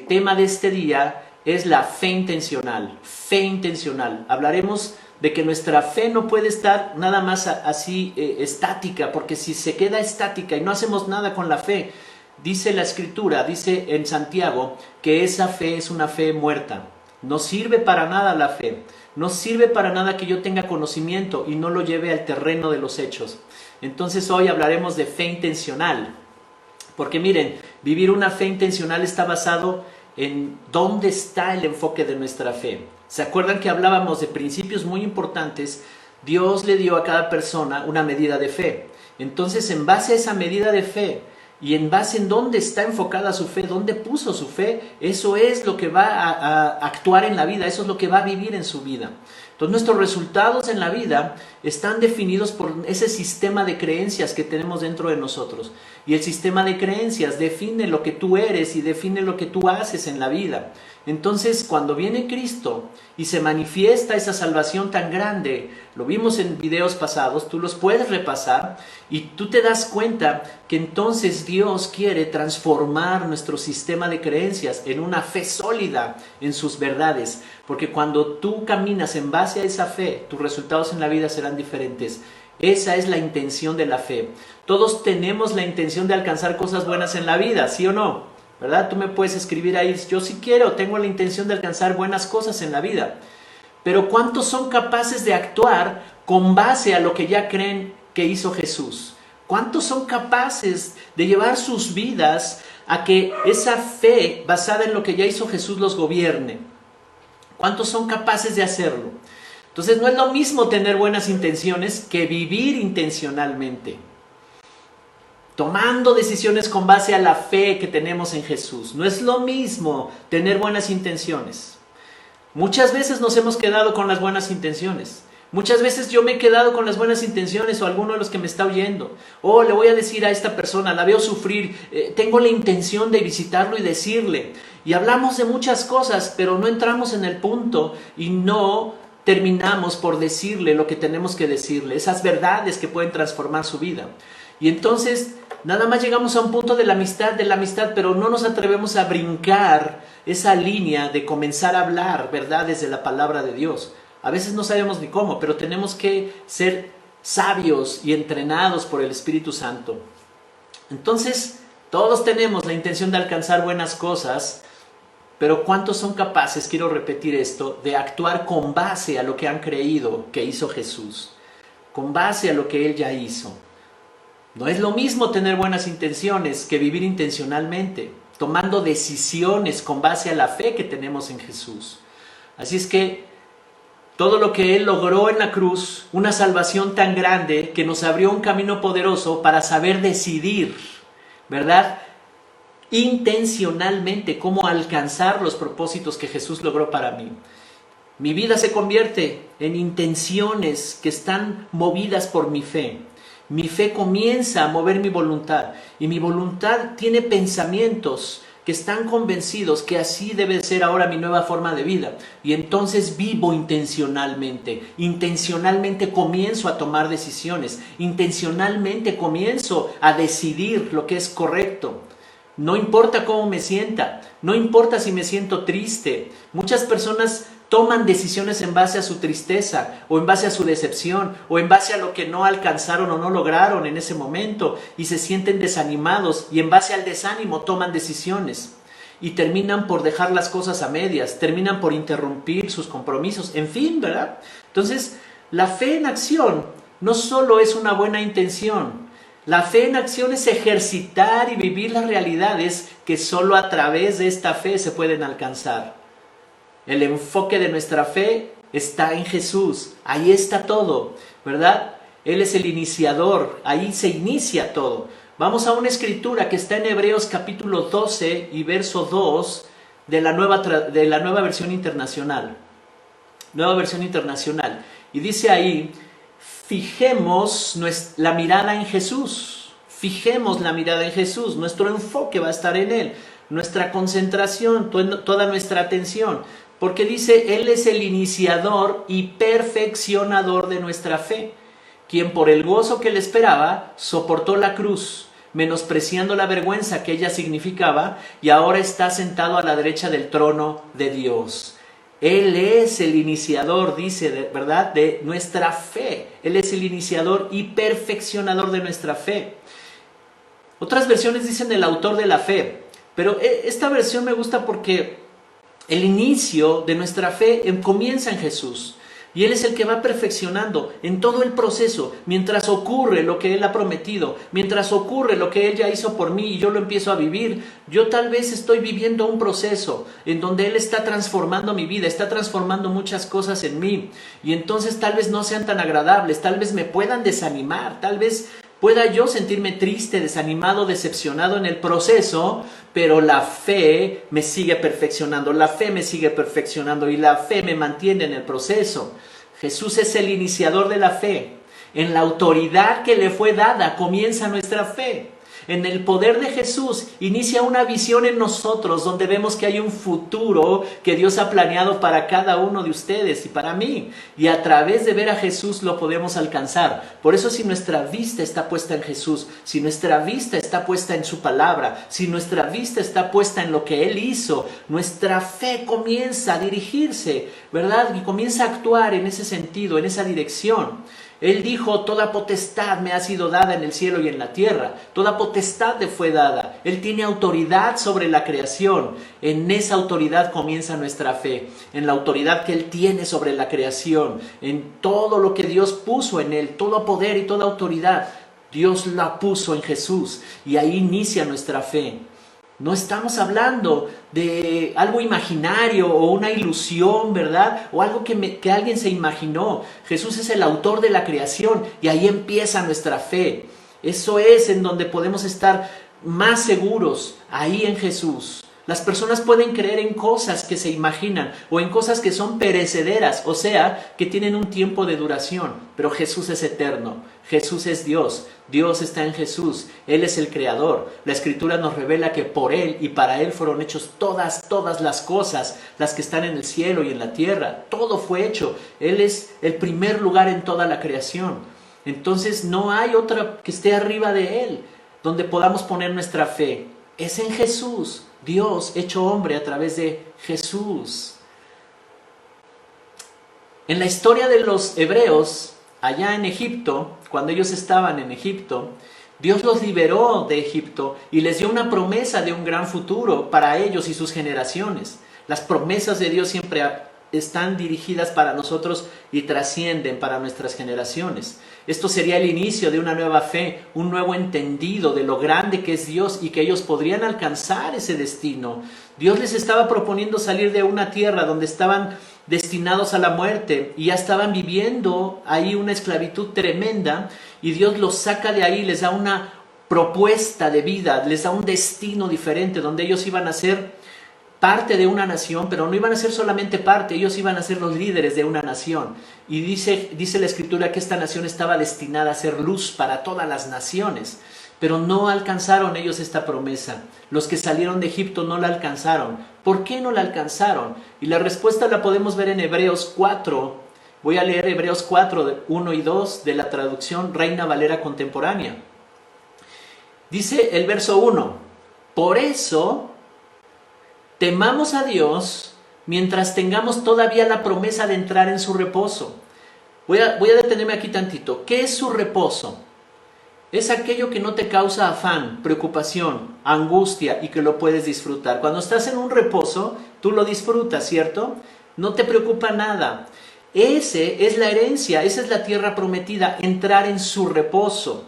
tema de este día es la fe intencional. Fe intencional. Hablaremos de que nuestra fe no puede estar nada más así estática, porque si se queda estática y no hacemos nada con la fe, dice la Escritura, dice en Santiago, que esa fe es una fe muerta. No sirve para nada la fe. No sirve para nada que yo tenga conocimiento y no lo lleve al terreno de los hechos. Entonces hoy hablaremos de fe intencional. Porque miren, vivir una fe intencional está basado en dónde está el enfoque de nuestra fe. ¿Se acuerdan que hablábamos de principios muy importantes? Dios le dio a cada persona una medida de fe. Entonces, en base a esa medida de fe y en base en dónde está enfocada su fe, dónde puso su fe, eso es lo que va a actuar en la vida, eso es lo que va a vivir en su vida. Entonces nuestros resultados en la vida están definidos por ese sistema de creencias que tenemos dentro de nosotros. Y el sistema de creencias define lo que tú eres y define lo que tú haces en la vida. Entonces, cuando viene Cristo y se manifiesta esa salvación tan grande, lo vimos en videos pasados, tú los puedes repasar y tú te das cuenta que entonces Dios quiere transformar nuestro sistema de creencias en una fe sólida en sus verdades. Porque cuando tú caminas en base a esa fe, tus resultados en la vida serán diferentes. Esa es la intención de la fe. Todos tenemos la intención de alcanzar cosas buenas en la vida, ¿sí o no? ¿Verdad? Tú me puedes escribir ahí, yo sí quiero, tengo la intención de alcanzar buenas cosas en la vida. Pero ¿cuántos son capaces de actuar con base a lo que ya creen que hizo Jesús? ¿Cuántos son capaces de llevar sus vidas a que esa fe basada en lo que ya hizo Jesús los gobierne? ¿Cuántos son capaces de hacerlo? Entonces no es lo mismo tener buenas intenciones que vivir intencionalmente, tomando decisiones con base a la fe que tenemos en Jesús. No es lo mismo tener buenas intenciones. Muchas veces nos hemos quedado con las buenas intenciones. Muchas veces yo me he quedado con las buenas intenciones o alguno de los que me está oyendo. Le voy a decir a esta persona, la veo sufrir, tengo la intención de visitarlo y decirle. Y hablamos de muchas cosas, pero no entramos en el punto y no terminamos por decirle lo que tenemos que decirle. Esas verdades que pueden transformar su vida. Y entonces nada más llegamos a un punto de la amistad, pero no nos atrevemos a brincar esa línea de comenzar a hablar verdades de la palabra de Dios. A veces no sabemos ni cómo, pero tenemos que ser sabios y entrenados por el Espíritu Santo. Entonces, todos tenemos la intención de alcanzar buenas cosas, pero ¿cuántos son capaces, quiero repetir esto, de actuar con base a lo que han creído que hizo Jesús? Con base a lo que Él ya hizo. No es lo mismo tener buenas intenciones que vivir intencionalmente, tomando decisiones con base a la fe que tenemos en Jesús. Así es que todo lo que Él logró en la cruz, una salvación tan grande que nos abrió un camino poderoso para saber decidir, ¿verdad? Intencionalmente cómo alcanzar los propósitos que Jesús logró para mí. Mi vida se convierte en intenciones que están movidas por mi fe. Mi fe comienza a mover mi voluntad y mi voluntad tiene pensamientos que están convencidos que así debe ser ahora mi nueva forma de vida. Y entonces vivo intencionalmente. Intencionalmente comienzo a tomar decisiones. Intencionalmente comienzo a decidir lo que es correcto. No importa cómo me sienta. No importa si me siento triste. Muchas personas toman decisiones en base a su tristeza o en base a su decepción o en base a lo que no alcanzaron o no lograron en ese momento y se sienten desanimados y en base al desánimo toman decisiones y terminan por dejar las cosas a medias, terminan por interrumpir sus compromisos, en fin, ¿verdad? Entonces, la fe en acción no solo es una buena intención, la fe en acción es ejercitar y vivir las realidades que solo a través de esta fe se pueden alcanzar. El enfoque de nuestra fe está en Jesús. Ahí está todo, ¿verdad? Él es el iniciador. Ahí se inicia todo. Vamos a una escritura que está en Hebreos capítulo 12 y verso 2 de la nueva versión internacional. Nueva versión internacional. Y dice ahí, fijemos la mirada en Jesús. Fijemos la mirada en Jesús. Nuestro enfoque va a estar en Él. Nuestra concentración, toda nuestra atención. Porque dice, Él es el iniciador y perfeccionador de nuestra fe, quien por el gozo que le esperaba soportó la cruz, menospreciando la vergüenza que ella significaba, y ahora está sentado a la derecha del trono de Dios. Él es el iniciador, dice, ¿verdad?, de nuestra fe. Él es el iniciador y perfeccionador de nuestra fe. Otras versiones dicen el autor de la fe, pero esta versión me gusta porque el inicio de nuestra fe comienza en Jesús. Y Él es el que va perfeccionando en todo el proceso, mientras ocurre lo que Él ha prometido, mientras ocurre lo que Él ya hizo por mí y yo lo empiezo a vivir. Yo tal vez estoy viviendo un proceso en donde Él está transformando mi vida, está transformando muchas cosas en mí. Y entonces tal vez no sean tan agradables, tal vez me puedan desanimar, tal vez pueda yo sentirme triste, desanimado, decepcionado en el proceso, pero la fe me sigue perfeccionando, la fe me sigue perfeccionando y la fe me mantiene en el proceso. Jesús es el iniciador de la fe. En la autoridad que le fue dada comienza nuestra fe. En el poder de Jesús inicia una visión en nosotros donde vemos que hay un futuro que Dios ha planeado para cada uno de ustedes y para mí. Y a través de ver a Jesús lo podemos alcanzar. Por eso si nuestra vista está puesta en Jesús, si nuestra vista está puesta en su palabra, si nuestra vista está puesta en lo que Él hizo, nuestra fe comienza a dirigirse, ¿verdad? Y comienza a actuar en ese sentido, en esa dirección. Él dijo, toda potestad me ha sido dada en el cielo y en la tierra. Toda potestad le fue dada. Él tiene autoridad sobre la creación. En esa autoridad comienza nuestra fe. En la autoridad que Él tiene sobre la creación. En todo lo que Dios puso en Él. Todo poder y toda autoridad. Dios la puso en Jesús. Y ahí inicia nuestra fe. No estamos hablando de algo imaginario o una ilusión, ¿verdad? O algo que alguien se imaginó. Jesús es el autor de la creación y ahí empieza nuestra fe. Eso es en donde podemos estar más seguros, ahí en Jesús. Las personas pueden creer en cosas que se imaginan o en cosas que son perecederas, o sea, que tienen un tiempo de duración. Pero Jesús es eterno, Jesús es Dios, Dios está en Jesús, Él es el Creador. La Escritura nos revela que por Él y para Él fueron hechos todas las cosas, las que están en el cielo y en la tierra. Todo fue hecho, Él es el primer lugar en toda la creación. Entonces no hay otra que esté arriba de Él, donde podamos poner nuestra fe. Es en Jesús. Dios hecho hombre a través de Jesús. En la historia de los hebreos, allá en Egipto, cuando ellos estaban en Egipto, Dios los liberó de Egipto y les dio una promesa de un gran futuro para ellos y sus generaciones. Las promesas de Dios siempre están dirigidas para nosotros y trascienden para nuestras generaciones. Esto sería el inicio de una nueva fe, un nuevo entendido de lo grande que es Dios y que ellos podrían alcanzar ese destino. Dios les estaba proponiendo salir de una tierra donde estaban destinados a la muerte y ya estaban viviendo ahí una esclavitud tremenda, y Dios los saca de ahí, les da una propuesta de vida, les da un destino diferente donde ellos iban a ser parte de una nación, pero no iban a ser solamente parte, ellos iban a ser los líderes de una nación. Y dice la Escritura que esta nación estaba destinada a ser luz para todas las naciones, pero no alcanzaron ellos esta promesa. Los que salieron de Egipto no la alcanzaron. ¿Por qué no la alcanzaron? Y la respuesta la podemos ver en Hebreos 4. Voy a leer Hebreos 4, 1 y 2 de la traducción Reina Valera contemporánea. Dice el verso 1: por eso temamos a Dios mientras tengamos todavía la promesa de entrar en su reposo. Voy a detenerme aquí tantito. ¿Qué es su reposo? Es aquello que no te causa afán, preocupación, angustia y que lo puedes disfrutar. Cuando estás en un reposo, tú lo disfrutas, ¿cierto? No te preocupa nada. Ese es la herencia, esa es la tierra prometida, entrar en su reposo.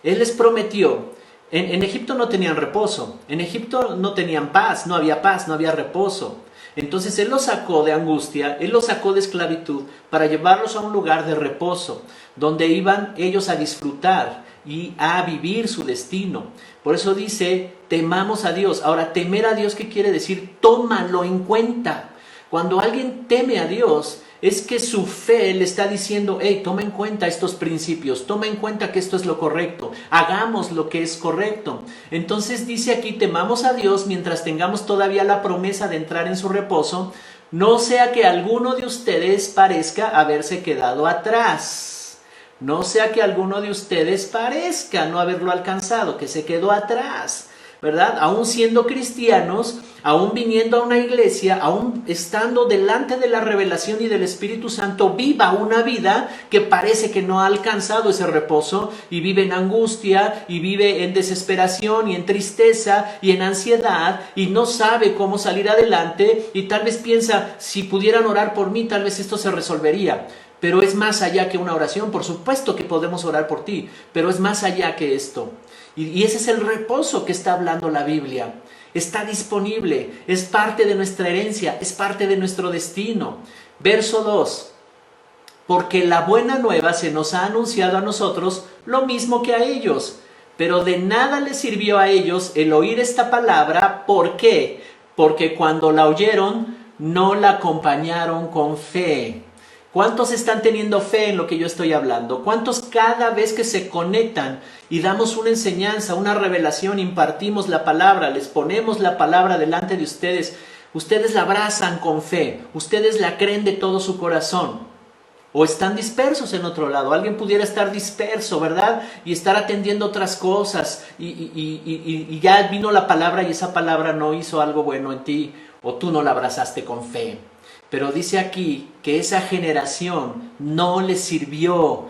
Él les prometió. En Egipto no tenían reposo, en Egipto no tenían paz, no había reposo. Entonces Él los sacó de angustia, Él los sacó de esclavitud para llevarlos a un lugar de reposo, donde iban ellos a disfrutar y a vivir su destino. Por eso dice, temamos a Dios. Ahora, temer a Dios, ¿qué quiere decir? Tómalo en cuenta. Cuando alguien teme a Dios, es que su fe le está diciendo, hey, toma en cuenta estos principios, toma en cuenta que esto es lo correcto, hagamos lo que es correcto. Entonces dice aquí, temamos a Dios mientras tengamos todavía la promesa de entrar en su reposo, no sea que alguno de ustedes parezca haberse quedado atrás. no sea que alguno de ustedes parezca no haberlo alcanzado, que se quedó atrás, ¿verdad? Aún siendo cristianos, aún viniendo a una iglesia, aún estando delante de la revelación y del Espíritu Santo, viva una vida que parece que no ha alcanzado ese reposo y vive en angustia y vive en desesperación y en tristeza y en ansiedad y no sabe cómo salir adelante y tal vez piensa, si pudieran orar por mí, tal vez esto se resolvería. Pero es más allá que una oración. Por supuesto que podemos orar por ti, pero es más allá que esto. Y ese es el reposo que está hablando la Biblia. Está disponible, es parte de nuestra herencia, es parte de nuestro destino. Verso 2. Porque la buena nueva se nos ha anunciado a nosotros lo mismo que a ellos. Pero de nada les sirvió a ellos el oír esta palabra. ¿Por qué? Porque cuando la oyeron, no la acompañaron con fe. ¿Cuántos están teniendo fe en lo que yo estoy hablando? ¿Cuántos cada vez que se conectan y damos una enseñanza, una revelación, impartimos la palabra, les ponemos la palabra delante de ustedes, ustedes la abrazan con fe, ustedes la creen de todo su corazón? ¿O están dispersos en otro lado? Alguien pudiera estar disperso, ¿verdad? Y estar atendiendo otras cosas y ya vino la palabra y esa palabra no hizo algo bueno en ti o tú no la abrazaste con fe. Pero dice aquí que esa generación no les sirvió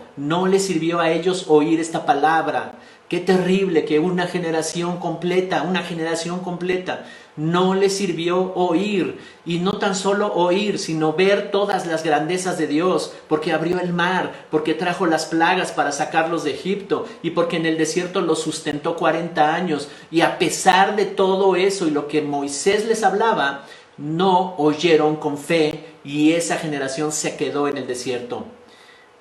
a ellos oír esta palabra. Qué terrible que una generación completa no les sirvió oír. Y no tan solo oír, sino ver todas las grandezas de Dios, porque abrió el mar, porque trajo las plagas para sacarlos de Egipto y porque en el desierto los sustentó 40 años. Y a pesar de todo eso y lo que Moisés les hablaba, no oyeron con fe y esa generación se quedó en el desierto.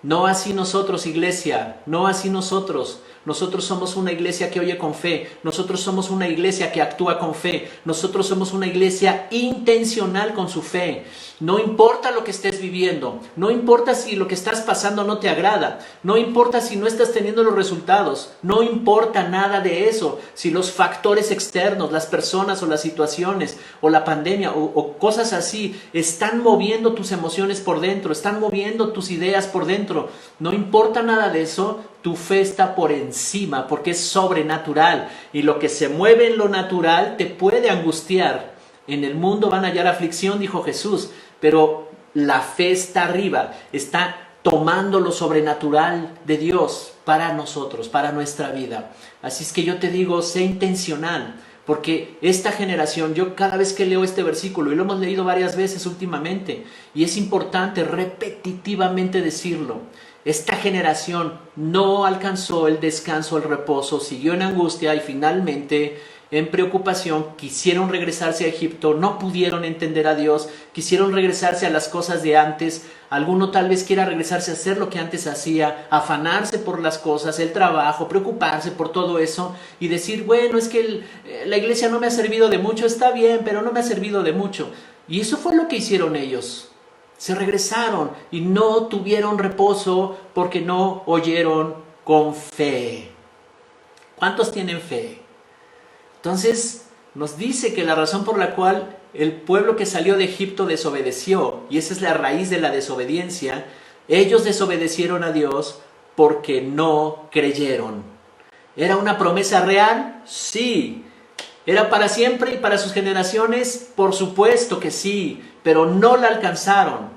No así nosotros, iglesia, no así nosotros. Nosotros somos una iglesia que oye con fe. Nosotros somos una iglesia que actúa con fe. Nosotros somos una iglesia intencional con su fe. No importa lo que estés viviendo. No importa si lo que estás pasando no te agrada. No importa si no estás teniendo los resultados. No importa nada de eso. Si los factores externos, las personas o las situaciones o la pandemia o cosas así están moviendo tus emociones por dentro, están moviendo tus ideas por dentro. No importa nada de eso. Tu fe está por encima porque es sobrenatural y lo que se mueve en lo natural te puede angustiar. En el mundo van a hallar aflicción, dijo Jesús, pero la fe está arriba, está tomando lo sobrenatural de Dios para nosotros, para nuestra vida. Así es que yo te digo, sé intencional, porque esta generación, yo cada vez que leo este versículo, y lo hemos leído varias veces últimamente, y es importante repetitivamente decirlo, esta generación no alcanzó el descanso, el reposo, siguió en angustia y finalmente en preocupación quisieron regresarse a Egipto, no pudieron entender a Dios, quisieron regresarse a las cosas de antes. Alguno tal vez quiera regresarse a hacer lo que antes hacía, afanarse por las cosas, el trabajo, preocuparse por todo eso y decir, bueno, es que la iglesia no me ha servido de mucho, está bien, pero no me ha servido de mucho. Y eso fue lo que hicieron ellos. Se regresaron y no tuvieron reposo porque no oyeron con fe. ¿Cuántos tienen fe? Entonces nos dice que la razón por la cual el pueblo que salió de Egipto desobedeció, y esa es la raíz de la desobediencia, ellos desobedecieron a Dios porque no creyeron. ¿Era una promesa real? Sí. ¿Era para siempre y para sus generaciones? Por supuesto que sí, pero no la alcanzaron.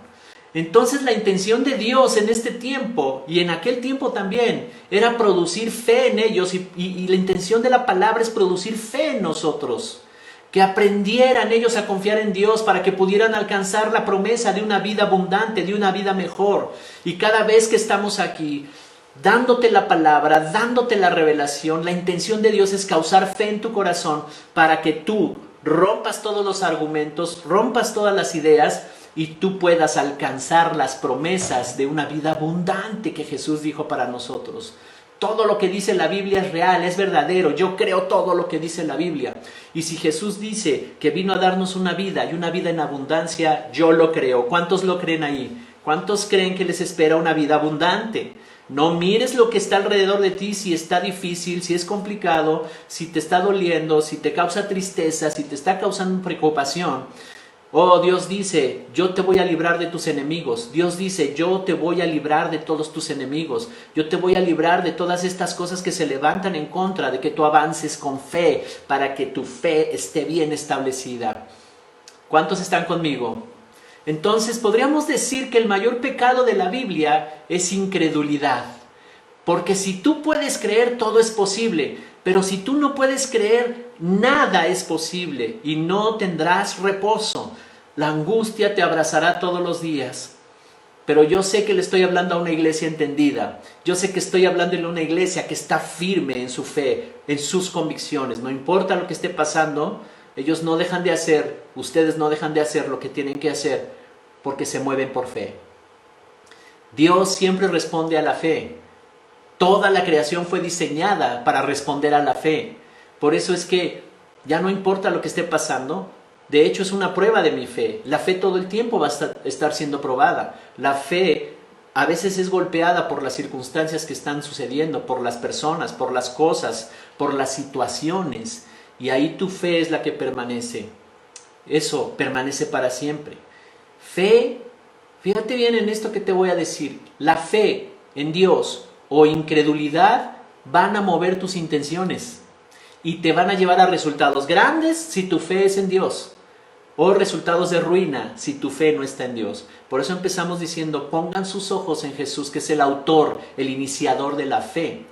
Entonces la intención de Dios en este tiempo y en aquel tiempo también era producir fe en ellos y la intención de la palabra es producir fe en nosotros. Que aprendieran ellos a confiar en Dios para que pudieran alcanzar la promesa de una vida abundante, de una vida mejor. Y cada vez que estamos aquí dándote la palabra, dándote la revelación, la intención de Dios es causar fe en tu corazón para que tú rompas todos los argumentos, rompas todas las ideas y tú puedas alcanzar las promesas de una vida abundante que Jesús dijo para nosotros. Todo lo que dice la Biblia es real, es verdadero. Yo creo todo lo que dice la Biblia. Y si Jesús dice que vino a darnos una vida y una vida en abundancia, yo lo creo. ¿Cuántos lo creen ahí? ¿Cuántos creen que les espera una vida abundante? No mires lo que está alrededor de ti, si está difícil, si es complicado, si te está doliendo, si te causa tristeza, si te está causando preocupación. Oh, Dios dice, yo te voy a librar de tus enemigos. Dios dice, yo te voy a librar de todos tus enemigos. Yo te voy a librar de todas estas cosas que se levantan en contra de que tú avances con fe, para que tu fe esté bien establecida. ¿Cuántos están conmigo? Entonces podríamos decir que el mayor pecado de la Biblia es incredulidad. Porque si tú puedes creer, todo es posible. Pero si tú no puedes creer, nada es posible y no tendrás reposo. La angustia te abrazará todos los días. Pero yo sé que le estoy hablando a una iglesia entendida. Yo sé que estoy hablando a una iglesia que está firme en su fe, en sus convicciones. No importa lo que esté pasando, ellos no dejan de hacer, ustedes no dejan de hacer lo que tienen que hacer porque se mueven por fe. Dios siempre responde a la fe. Toda la creación fue diseñada para responder a la fe. Por eso es que ya no importa lo que esté pasando. De hecho, es una prueba de mi fe. La fe todo el tiempo va a estar siendo probada. La fe a veces es golpeada por las circunstancias que están sucediendo, por las personas, por las cosas, por las situaciones. Y ahí tu fe es la que permanece. Eso permanece para siempre. Fe, fíjate bien en esto que te voy a decir. La fe en Dios o incredulidad van a mover tus intenciones y te van a llevar a resultados grandes si tu fe es en Dios, o resultados de ruina si tu fe no está en Dios. Por eso empezamos diciendo, pongan sus ojos en Jesús, que es el autor, el iniciador de la fe.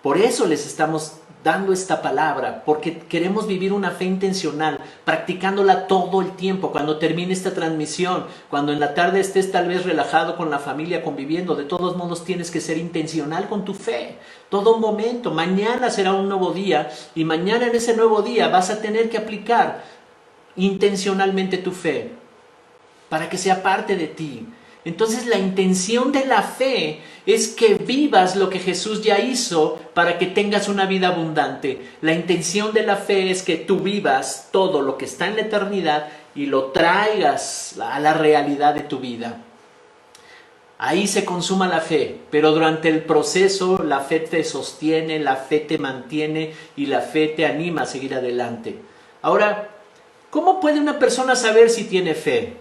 Por eso les estamos dando esta palabra, porque queremos vivir una fe intencional, practicándola todo el tiempo. Cuando termine esta transmisión, cuando en la tarde estés tal vez relajado con la familia, conviviendo, de todos modos tienes que ser intencional con tu fe, todo momento. Mañana será un nuevo día y mañana en ese nuevo día vas a tener que aplicar intencionalmente tu fe para que sea parte de ti. Entonces la intención de la fe es que vivas lo que Jesús ya hizo para que tengas una vida abundante. La intención de la fe es que tú vivas todo lo que está en la eternidad y lo traigas a la realidad de tu vida. Ahí se consuma la fe, pero durante el proceso la fe te sostiene, la fe te mantiene y la fe te anima a seguir adelante. Ahora, ¿cómo puede una persona saber si tiene fe?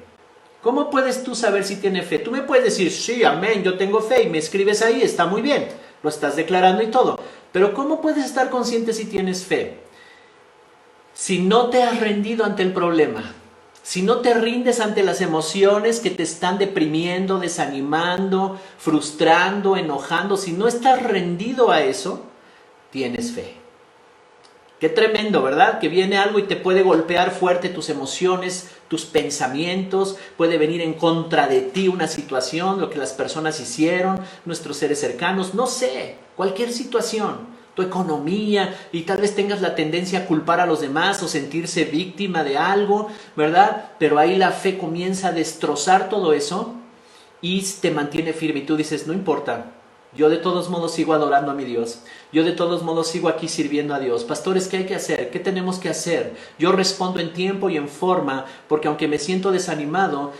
¿Cómo puedes tú saber si tiene fe? Tú me puedes decir, sí, amén, yo tengo fe, y me escribes ahí, está muy bien, lo estás declarando y todo. Pero ¿cómo puedes estar consciente si tienes fe? Si no te has rendido ante el problema, si no te rindes ante las emociones que te están deprimiendo, desanimando, frustrando, enojando, si no estás rendido a eso, tienes fe. Qué tremendo, ¿verdad? Que viene algo y te puede golpear fuerte tus emociones, tus pensamientos, puede venir en contra de ti una situación, lo que las personas hicieron, nuestros seres cercanos, no sé, cualquier situación, tu economía, y tal vez tengas la tendencia a culpar a los demás o sentirse víctima de algo, ¿verdad? Pero ahí la fe comienza a destrozar todo eso y te mantiene firme y tú dices, no importa. Yo de todos modos sigo adorando a mi Dios. Yo de todos modos sigo aquí sirviendo a Dios. Pastores, ¿qué hay que hacer? ¿Qué tenemos que hacer? Yo respondo en tiempo y en forma, porque aunque me siento desanimado,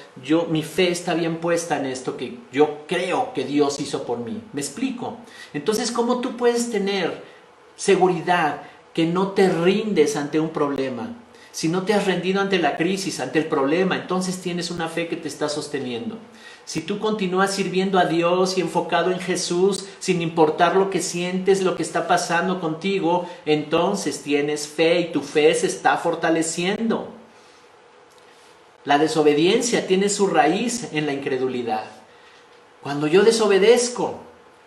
mi fe está bien puesta en esto que yo creo que Dios hizo por mí. ¿Me explico? Entonces, ¿cómo tú puedes tener seguridad que no te rindes ante un problema? Si no te has rendido ante la crisis, ante el problema, entonces tienes una fe que te está sosteniendo. Si tú continúas sirviendo a Dios y enfocado en Jesús, sin importar lo que sientes, lo que está pasando contigo, entonces tienes fe y tu fe se está fortaleciendo. La desobediencia tiene su raíz en la incredulidad. Cuando yo desobedezco,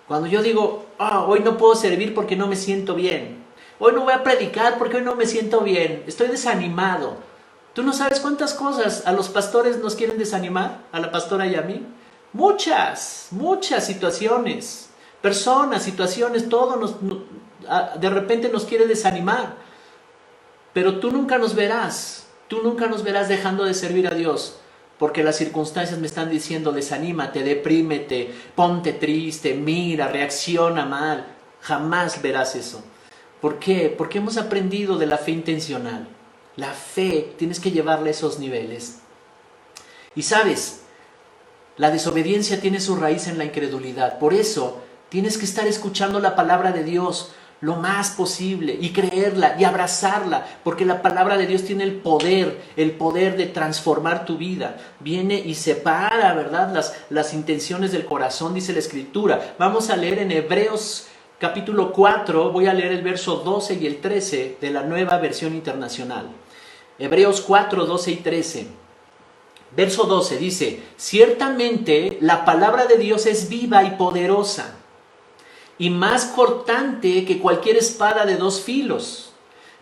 cuando yo digo, hoy no puedo servir porque no me siento bien, hoy no voy a predicar porque hoy no me siento bien, estoy desanimado. ¿Tú no sabes cuántas cosas a los pastores nos quieren desanimar? A la pastora y a mí. Muchas situaciones. Personas, situaciones, todo de repente nos quiere desanimar. Pero tú nunca nos verás. Tú nunca nos verás dejando de servir a Dios. Porque las circunstancias me están diciendo, desanímate, deprímete, ponte triste, mira, reacciona mal. Jamás verás eso. ¿Por qué? Porque hemos aprendido de la fe intencional. La fe tienes que llevarla a esos niveles. Y sabes, la desobediencia tiene su raíz en la incredulidad. Por eso tienes que estar escuchando la palabra de Dios. lo más posible y creerla y abrazarla, porque la palabra de Dios tiene el poder de transformar tu vida. Viene y separa, ¿verdad?, las intenciones del corazón, dice la Escritura. Vamos a leer en Hebreos capítulo 4, voy a leer el verso 12 y el 13 de la Nueva Versión Internacional. Hebreos 4, 12 y 13. Verso 12 dice: ciertamente la palabra de Dios es viva y poderosa, y más cortante que cualquier espada de dos filos.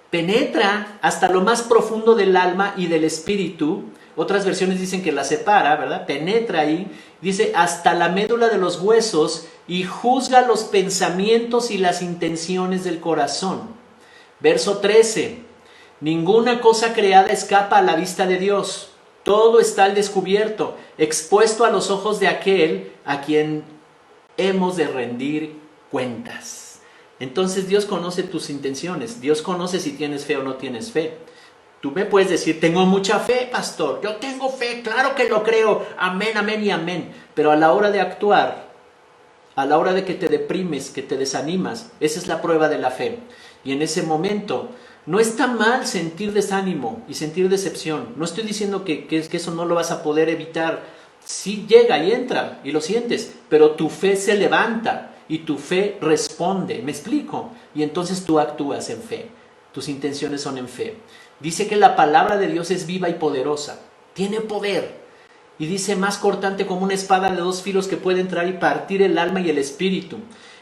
Penetra hasta lo más profundo del alma y del espíritu. Otras versiones dicen que la separa, ¿verdad? Penetra ahí. Dice, hasta la médula de los huesos, y juzga los pensamientos y las intenciones del corazón. Verso 13. Ninguna cosa creada escapa a la vista de Dios. Todo está al descubierto, expuesto a los ojos de aquel a quien hemos de rendir cuentas. Entonces Dios conoce tus intenciones. Dios conoce si tienes fe o no tienes fe. Tú me puedes decir, tengo mucha fe, pastor. Yo tengo fe, claro que lo creo. Amén, amén y amén. Pero a la hora de actuar, a la hora de que te deprimes, que te desanimas, esa es la prueba de la fe. Y en ese momento, no está mal sentir desánimo y sentir decepción. No estoy diciendo que eso no lo vas a poder evitar. Sí llega y entra y lo sientes, pero tu fe se levanta y tu fe responde. ¿Me explico? Y entonces tú actúas en fe. Tus intenciones son en fe. Dice que la palabra de Dios es viva y poderosa. Tiene poder. Y dice, más cortante como una espada de dos filos, que puede entrar y partir el alma y el espíritu.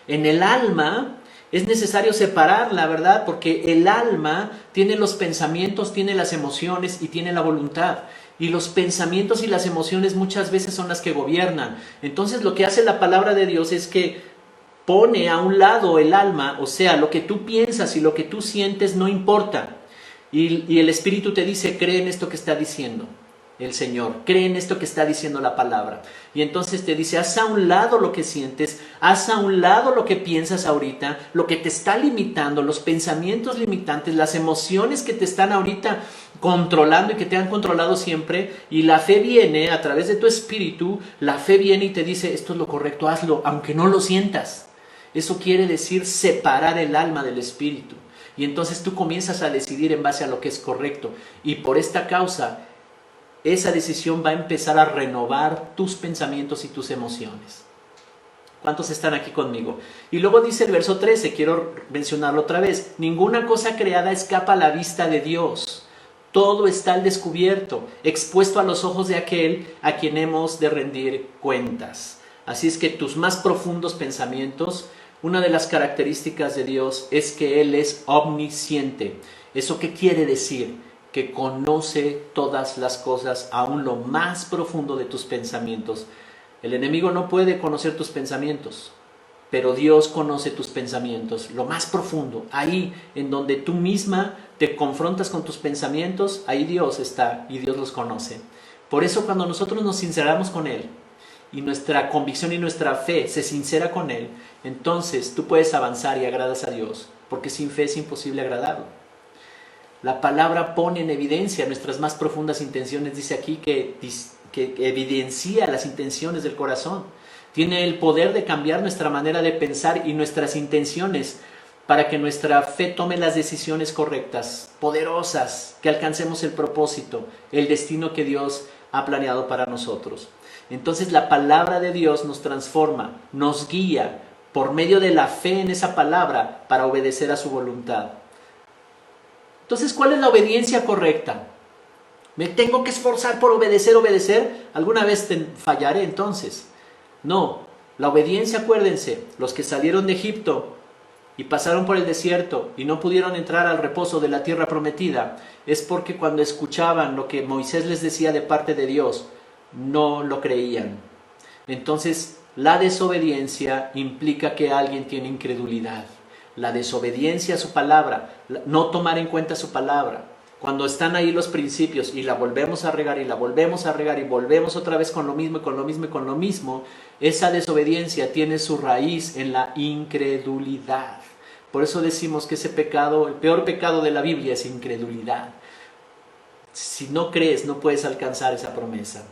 En el alma es necesario separarla, ¿verdad? Porque el alma tiene los pensamientos, tiene las emociones y tiene la voluntad. Y los pensamientos y las emociones muchas veces son las que gobiernan. Entonces lo que hace la palabra de Dios es que pone a un lado el alma, o sea, lo que tú piensas y lo que tú sientes no importa. Y el Espíritu te dice, cree en esto que está diciendo el Señor, cree en esto que está diciendo la palabra. Y entonces te dice, haz a un lado lo que sientes, haz a un lado lo que piensas ahorita, lo que te está limitando, los pensamientos limitantes, las emociones que te están ahorita controlando y que te han controlado siempre. Y la fe viene a través de tu espíritu, la fe viene y te dice, esto es lo correcto, hazlo, aunque no lo sientas. Eso quiere decir separar el alma del espíritu. Y entonces tú comienzas a decidir en base a lo que es correcto. Y por esta causa, esa decisión va a empezar a renovar tus pensamientos y tus emociones. ¿Cuántos están aquí conmigo? Y luego dice el verso 13, quiero mencionarlo otra vez. Ninguna cosa creada escapa a la vista de Dios. Todo está al descubierto, expuesto a los ojos de aquel a quien hemos de rendir cuentas. Así es que tus más profundos pensamientos, una de las características de Dios es que Él es omnisciente. ¿Eso qué quiere decir? Que conoce todas las cosas, aún lo más profundo de tus pensamientos. El enemigo no puede conocer tus pensamientos, pero Dios conoce tus pensamientos, lo más profundo. Ahí en donde tú misma te confrontas con tus pensamientos, ahí Dios está y Dios los conoce. Por eso cuando nosotros nos sinceramos con Él, y nuestra convicción y nuestra fe se sincera con Él, entonces tú puedes avanzar y agradas a Dios, porque sin fe es imposible agradarlo. La palabra pone en evidencia nuestras más profundas intenciones, dice aquí que evidencia las intenciones del corazón. Tiene el poder de cambiar nuestra manera de pensar y nuestras intenciones para que nuestra fe tome las decisiones correctas, poderosas, que alcancemos el propósito, el destino que Dios ha planeado para nosotros. Entonces la palabra de Dios nos transforma, nos guía por medio de la fe en esa palabra para obedecer a su voluntad. Entonces, ¿cuál es la obediencia correcta? ¿Me tengo que esforzar por obedecer? ¿Alguna vez fallaré entonces? No, la obediencia, acuérdense, los que salieron de Egipto y pasaron por el desierto y no pudieron entrar al reposo de la tierra prometida, es porque cuando escuchaban lo que Moisés les decía de parte de Dios, no lo creían. Entonces, la desobediencia implica que alguien tiene incredulidad. La desobediencia a su palabra, no tomar en cuenta su palabra. Cuando están ahí los principios y la volvemos a regar y la volvemos a regar y volvemos otra vez con lo mismo y con lo mismo y con lo mismo, esa desobediencia tiene su raíz en la incredulidad. Por eso decimos que ese pecado, el peor pecado de la Biblia es incredulidad. Si no crees, no puedes alcanzar esa promesa.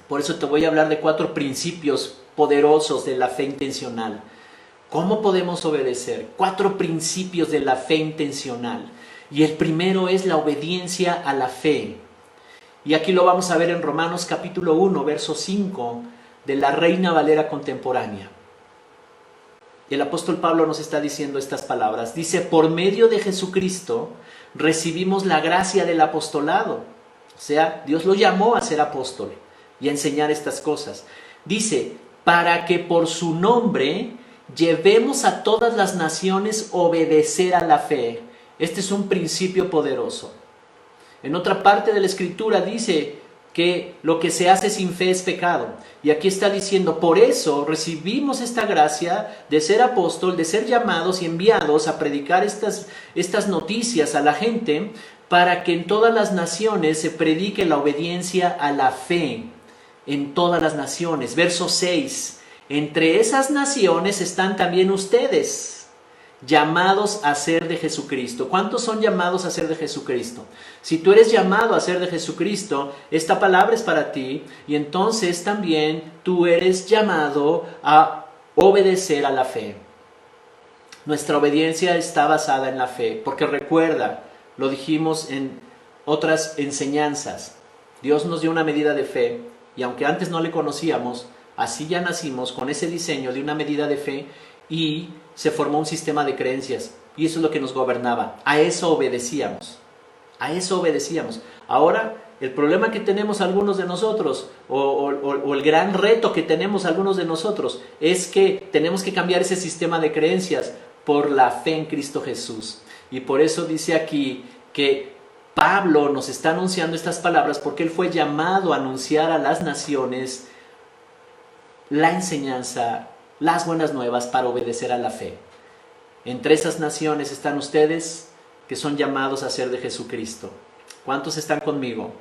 Por eso te voy a hablar de 4 principios poderosos de la fe intencional. ¿Cómo podemos obedecer? 4 principios de la fe intencional. Y el primero es la obediencia a la fe. Y aquí lo vamos a ver en Romanos capítulo 1, verso 5, de la Reina Valera contemporánea. Y el apóstol Pablo nos está diciendo estas palabras. Dice, por medio de Jesucristo recibimos la gracia del apostolado. O sea, Dios lo llamó a ser apóstol y a enseñar estas cosas. Dice, para que por su nombre llevemos a todas las naciones obedecer a la fe. Este es un principio poderoso. En otra parte de la Escritura dice que lo que se hace sin fe es pecado. Y aquí está diciendo, por eso recibimos esta gracia de ser apóstol, de ser llamados y enviados a predicar estas noticias a la gente, para que en todas las naciones se predique la obediencia a la fe. En todas las naciones. Verso 6. Entre esas naciones están también ustedes, llamados a ser de Jesucristo. ¿Cuántos son llamados a ser de Jesucristo? Si tú eres llamado a ser de Jesucristo, esta palabra es para ti, y entonces también tú eres llamado a obedecer a la fe. Nuestra obediencia está basada en la fe, porque recuerda, lo dijimos en otras enseñanzas, Dios nos dio una medida de fe, y aunque antes no le conocíamos, así ya nacimos con ese diseño de una medida de fe, y se formó un sistema de creencias, y eso es lo que nos gobernaba. A eso obedecíamos. A eso obedecíamos. Ahora, el problema que tenemos algunos de nosotros, o el gran reto que tenemos algunos de nosotros, es que tenemos que cambiar ese sistema de creencias por la fe en Cristo Jesús. Y por eso dice aquí que Pablo nos está anunciando estas palabras, porque él fue llamado a anunciar a las naciones la enseñanza, las buenas nuevas para obedecer a la fe. Entre esas naciones están ustedes que son llamados a ser de Jesucristo. ¿Cuántos están conmigo?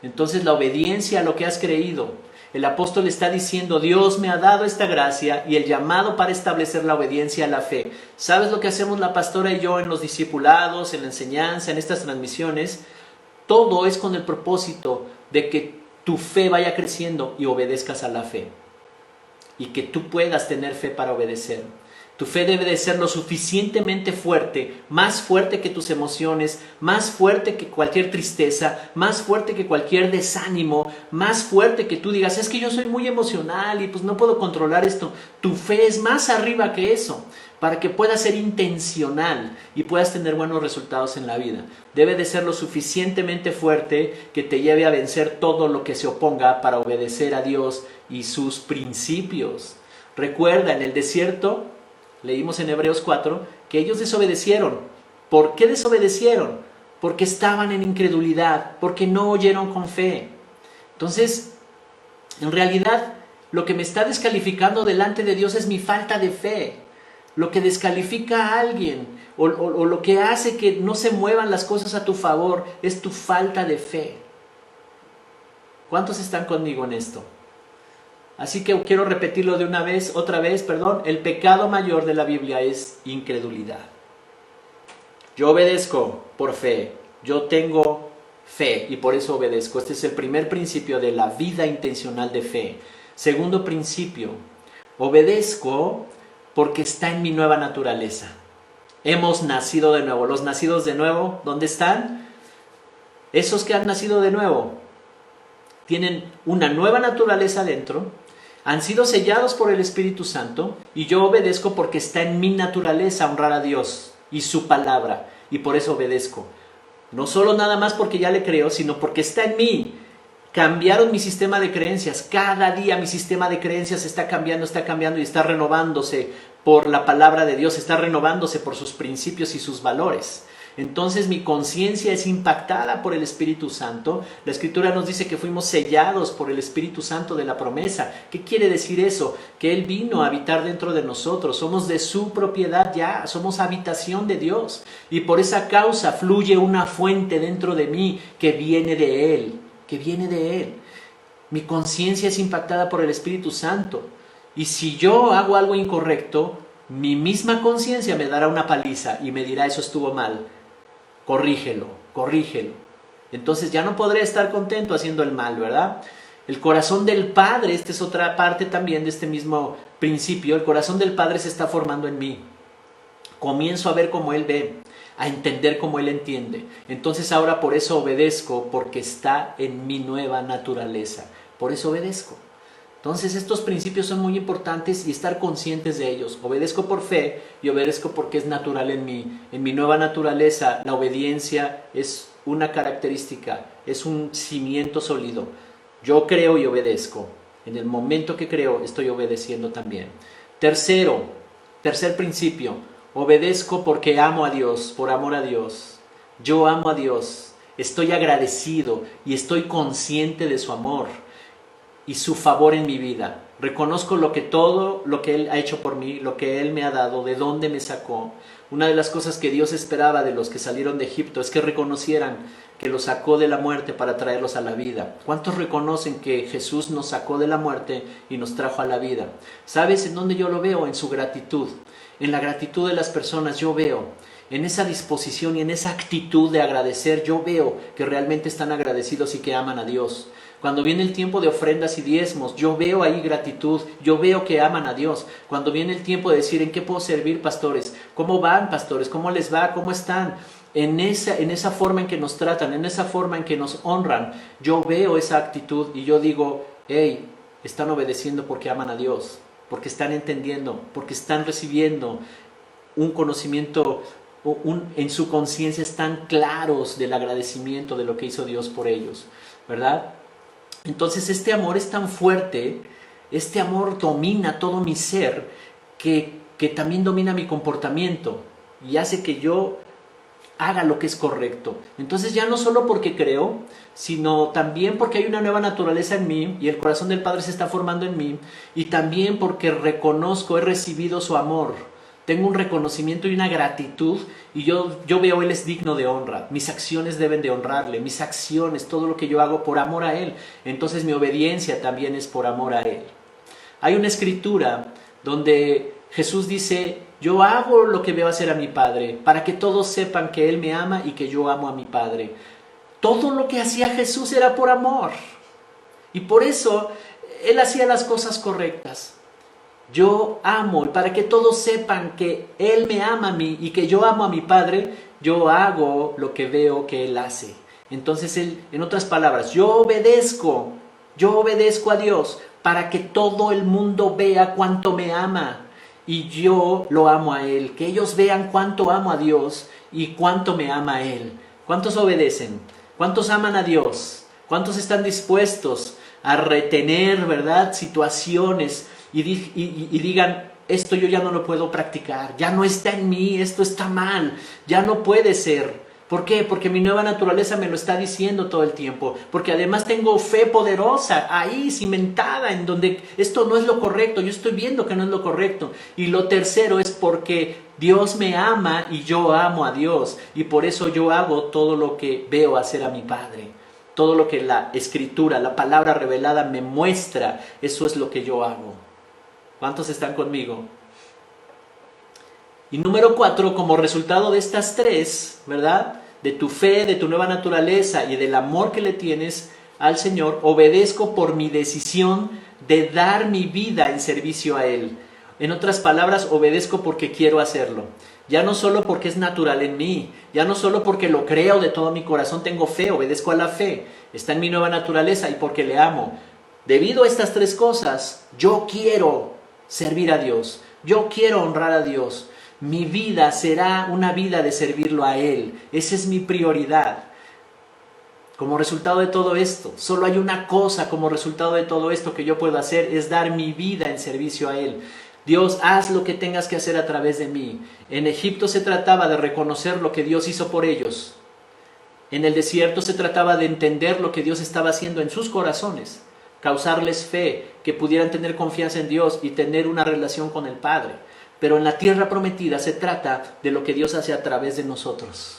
Entonces la obediencia a lo que has creído. El apóstol está diciendo, Dios me ha dado esta gracia y el llamado para establecer la obediencia a la fe. ¿Sabes lo que hacemos la pastora y yo en los discipulados, en la enseñanza, en estas transmisiones? Todo es con el propósito de que tu fe vaya creciendo y obedezcas a la fe. Y que tú puedas tener fe para obedecer. Tu fe debe de ser lo suficientemente fuerte, más fuerte que tus emociones, más fuerte que cualquier tristeza, más fuerte que cualquier desánimo, más fuerte que tú digas, es que yo soy muy emocional y pues no puedo controlar esto. Tu fe es más arriba que eso, para que puedas ser intencional y puedas tener buenos resultados en la vida. Debe de ser lo suficientemente fuerte que te lleve a vencer todo lo que se oponga para obedecer a Dios y sus principios. Recuerda, en el desierto, leímos en Hebreos 4, que ellos desobedecieron. ¿Por qué desobedecieron? Porque estaban en incredulidad, porque no oyeron con fe. Entonces, en realidad, lo que me está descalificando delante de Dios es mi falta de fe. Lo que descalifica a alguien, o lo que hace que no se muevan las cosas a tu favor, es tu falta de fe. ¿Cuántos están conmigo en esto? Así que quiero repetirlo otra vez, el pecado mayor de la Biblia es incredulidad. Yo obedezco por fe, yo tengo fe y por eso obedezco. Este es el primer principio de la vida intencional de fe. Segundo principio, obedezco porque está en mi nueva naturaleza. Hemos nacido de nuevo. Los nacidos de nuevo, ¿dónde están? Esos que han nacido de nuevo tienen una nueva naturaleza dentro, han sido sellados por el Espíritu Santo y yo obedezco porque está en mi naturaleza honrar a Dios y su palabra, y por eso obedezco. No solo nada más porque ya le creo, sino porque está en mí. Cambiaron mi sistema de creencias. Cada día mi sistema de creencias está cambiando y está renovándose por la palabra de Dios, está renovándose por sus principios y sus valores. Entonces mi conciencia es impactada por el Espíritu Santo. La Escritura nos dice que fuimos sellados por el Espíritu Santo de la promesa. ¿Qué quiere decir eso? Que Él vino a habitar dentro de nosotros. Somos de su propiedad ya, somos habitación de Dios. Y por esa causa fluye una fuente dentro de mí que viene de Él, Mi conciencia es impactada por el Espíritu Santo. Y si yo hago algo incorrecto, mi misma conciencia me dará una paliza y me dirá, eso estuvo mal. Corrígelo. Entonces ya no podré estar contento haciendo el mal, ¿verdad? El corazón del Padre, esta es otra parte también de este mismo principio, el corazón del Padre se está formando en mí. Comienzo a ver como Él ve, a entender como Él entiende. Entonces ahora por eso obedezco, porque está en mi nueva naturaleza. Por eso obedezco. Entonces estos principios son muy importantes y estar conscientes de ellos. Obedezco por fe y obedezco porque es natural en mí. En mi nueva naturaleza la obediencia es una característica, es un cimiento sólido. Yo creo y obedezco. En el momento que creo estoy obedeciendo también. Tercer principio, obedezco porque amo a Dios, por amor a Dios. Yo amo a Dios, estoy agradecido y estoy consciente de su amor y su favor en mi vida. Reconozco todo lo que Él ha hecho por mí, lo que Él me ha dado, de dónde me sacó. Una de las cosas que Dios esperaba de los que salieron de Egipto es que reconocieran que los sacó de la muerte para traerlos a la vida. ¿Cuántos reconocen que Jesús nos sacó de la muerte y nos trajo a la vida? ¿Sabes en dónde yo lo veo? En su gratitud. En la gratitud de las personas yo veo, en esa disposición y en esa actitud de agradecer, yo veo que realmente están agradecidos y que aman a Dios. Cuando viene el tiempo de ofrendas y diezmos, yo veo ahí gratitud, yo veo que aman a Dios. Cuando viene el tiempo de decir, ¿en qué puedo servir, pastores? ¿Cómo van, pastores? ¿Cómo les va? ¿Cómo están? En esa forma en que nos tratan, en esa forma en que nos honran, yo veo esa actitud y yo digo, hey, están obedeciendo porque aman a Dios, porque están entendiendo, porque están recibiendo un conocimiento, en su conciencia están claros del agradecimiento de lo que hizo Dios por ellos, ¿verdad? Entonces este amor es tan fuerte, este amor domina todo mi ser, que también domina mi comportamiento y hace que yo haga lo que es correcto. Entonces ya no solo porque creo, sino también porque hay una nueva naturaleza en mí y el corazón del Padre se está formando en mí, y también porque reconozco, he recibido su amor. Tengo un reconocimiento y una gratitud y yo veo Él es digno de honra. Mis acciones deben de honrarle, mis acciones, todo lo que yo hago por amor a Él. Entonces mi obediencia también es por amor a Él. Hay una escritura donde Jesús dice, yo hago lo que veo hacer a mi Padre, para que todos sepan que Él me ama y que yo amo a mi Padre. Todo lo que hacía Jesús era por amor. Y por eso Él hacía las cosas correctas. Yo amo, y para que todos sepan que Él me ama a mí y que yo amo a mi Padre, yo hago lo que veo que Él hace. Entonces Él, en otras palabras, yo obedezco a Dios para que todo el mundo vea cuánto me ama y yo lo amo a Él. Que ellos vean cuánto amo a Dios y cuánto me ama a Él. ¿Cuántos obedecen? ¿Cuántos aman a Dios? ¿Cuántos están dispuestos a retener, verdad, situaciones y digan, esto yo ya no lo puedo practicar, ya no está en mí, esto está mal, ya no puede ser? ¿Por qué? Porque mi nueva naturaleza me lo está diciendo todo el tiempo, porque además tengo fe poderosa ahí cimentada en donde esto no es lo correcto, yo estoy viendo que no es lo correcto. Y lo tercero es porque Dios me ama y yo amo a Dios, y por eso yo hago todo lo que veo hacer a mi Padre. Todo lo que la Escritura, la palabra revelada me muestra, eso es lo que yo hago. ¿Cuántos están conmigo? Y número 4, como resultado de estas tres, ¿verdad? De tu fe, de tu nueva naturaleza y del amor que le tienes al Señor, obedezco por mi decisión de dar mi vida en servicio a Él. En otras palabras, obedezco porque quiero hacerlo. Ya no solo porque es natural en mí, ya no solo porque lo creo de todo mi corazón, tengo fe, obedezco a la fe, está en mi nueva naturaleza y porque le amo. Debido a estas tres cosas, yo quiero servir a Dios, yo quiero honrar a Dios. Mi vida será una vida de servirlo a Él, esa es mi prioridad. Como resultado de todo esto, solo hay una cosa como resultado de todo esto que yo puedo hacer, es dar mi vida en servicio a Él. Dios, haz lo que tengas que hacer a través de mí. En Egipto se trataba de reconocer lo que Dios hizo por ellos. En el desierto se trataba de entender lo que Dios estaba haciendo en sus corazones, causarles fe, que pudieran tener confianza en Dios y tener una relación con el Padre. Pero en la tierra prometida se trata de lo que Dios hace a través de nosotros.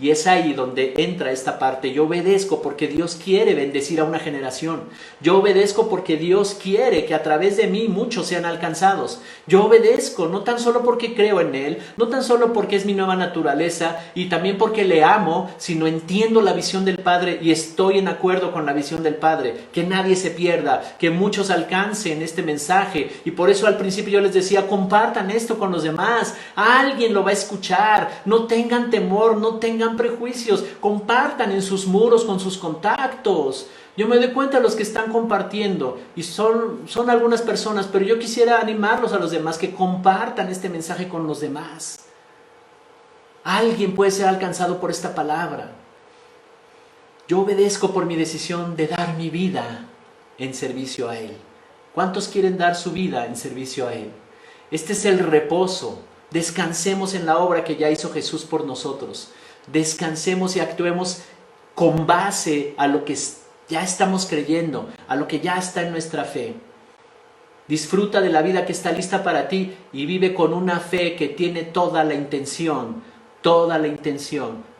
Y es ahí donde entra esta parte. Yo obedezco porque Dios quiere bendecir a una generación. Yo obedezco porque Dios quiere que a través de mí muchos sean alcanzados. Yo obedezco no tan solo porque creo en Él, no tan solo porque es mi nueva naturaleza y también porque le amo, sino entiendo la visión del Padre y estoy en acuerdo con la visión del Padre. Que nadie se pierda, que muchos alcancen este mensaje. Y por eso al principio yo les decía, compartan esto con los demás. Alguien lo va a escuchar. No tengan temor, no tengan prejuicios, compartan en sus muros con sus contactos. Yo me doy cuenta de los que están compartiendo y son algunas personas, pero yo quisiera animarlos a los demás que compartan este mensaje con los demás. Alguien puede ser alcanzado por esta palabra. Yo obedezco por mi decisión de dar mi vida en servicio a Él. ¿Cuántos quieren dar su vida en servicio a Él? Este es el reposo. Descansemos en la obra que ya hizo Jesús por nosotros. Descansemos y actuemos con base a lo que ya estamos creyendo, a lo que ya está en nuestra fe. Disfruta de la vida que está lista para ti y vive con una fe que tiene toda la intención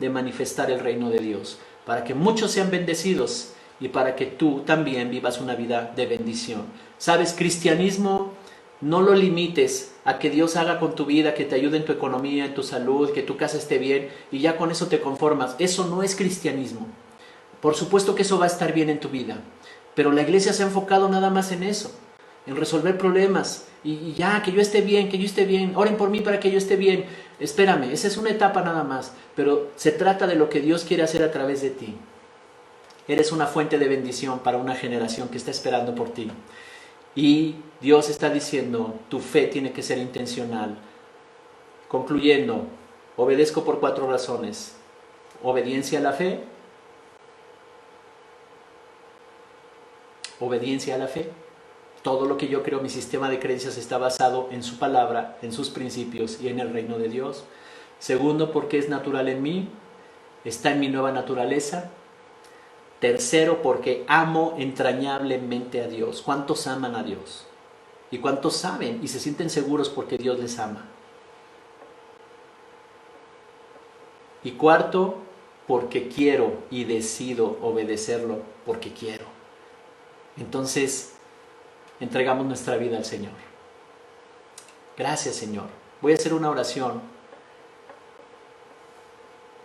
de manifestar el reino de Dios, para que muchos sean bendecidos y para que tú también vivas una vida de bendición. ¿Sabes? Cristianismo no lo limites a que Dios haga con tu vida, que te ayude en tu economía, en tu salud, que tu casa esté bien y ya con eso te conformas. Eso no es cristianismo. Por supuesto que eso va a estar bien en tu vida, pero la iglesia se ha enfocado nada más en eso, en resolver problemas y ya, que yo esté bien, oren por mí para que yo esté bien. Espérame, esa es una etapa nada más, pero se trata de lo que Dios quiere hacer a través de ti. Eres una fuente de bendición para una generación que está esperando por ti. Y Dios está diciendo, tu fe tiene que ser intencional. Concluyendo, obedezco por 4 razones. Obediencia a la fe. Obediencia a la fe. Todo lo que yo creo, mi sistema de creencias está basado en su palabra, en sus principios y en el reino de Dios. Segundo, porque es natural en mí, está en mi nueva naturaleza. Tercero, porque amo entrañablemente a Dios. ¿Cuántos aman a Dios? ¿Y cuántos saben y se sienten seguros porque Dios les ama? Y cuarto, porque quiero y decido obedecerlo porque quiero. Entonces, entregamos nuestra vida al Señor. Gracias, Señor. Voy a hacer una oración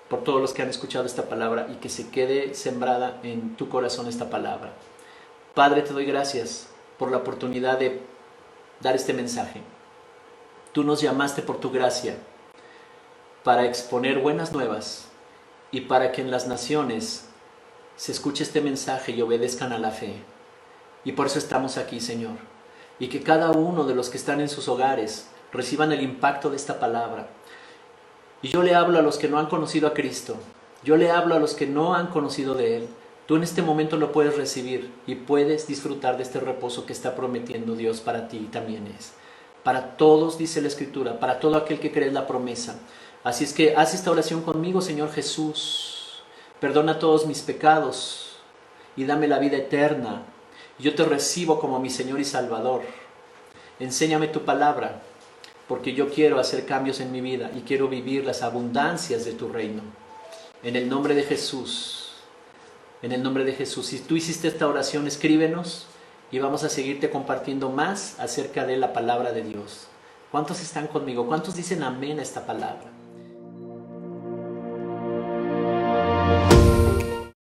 por todos los que han escuchado esta palabra y que se quede sembrada en tu corazón esta palabra. Padre, te doy gracias por la oportunidad de dar este mensaje. Tú nos llamaste por tu gracia para exponer buenas nuevas y para que en las naciones se escuche este mensaje y obedezcan a la fe. Y por eso estamos aquí, Señor. Y que cada uno de los que están en sus hogares reciban el impacto de esta palabra. Y yo le hablo a los que no han conocido a Cristo. Yo le hablo a los que no han conocido de Él. Tú en este momento lo puedes recibir y puedes disfrutar de este reposo que está prometiendo Dios para ti y también es. Para todos, dice la Escritura, para todo aquel que cree en la promesa. Así es que haz esta oración conmigo, Señor Jesús. Perdona todos mis pecados y dame la vida eterna. Yo te recibo como mi Señor y Salvador. Enséñame tu palabra, porque yo quiero hacer cambios en mi vida y quiero vivir las abundancias de tu reino. En el nombre de Jesús, en el nombre de Jesús. Si tú hiciste esta oración, escríbenos y vamos a seguirte compartiendo más acerca de la palabra de Dios. ¿Cuántos están conmigo? ¿Cuántos dicen amén a esta palabra?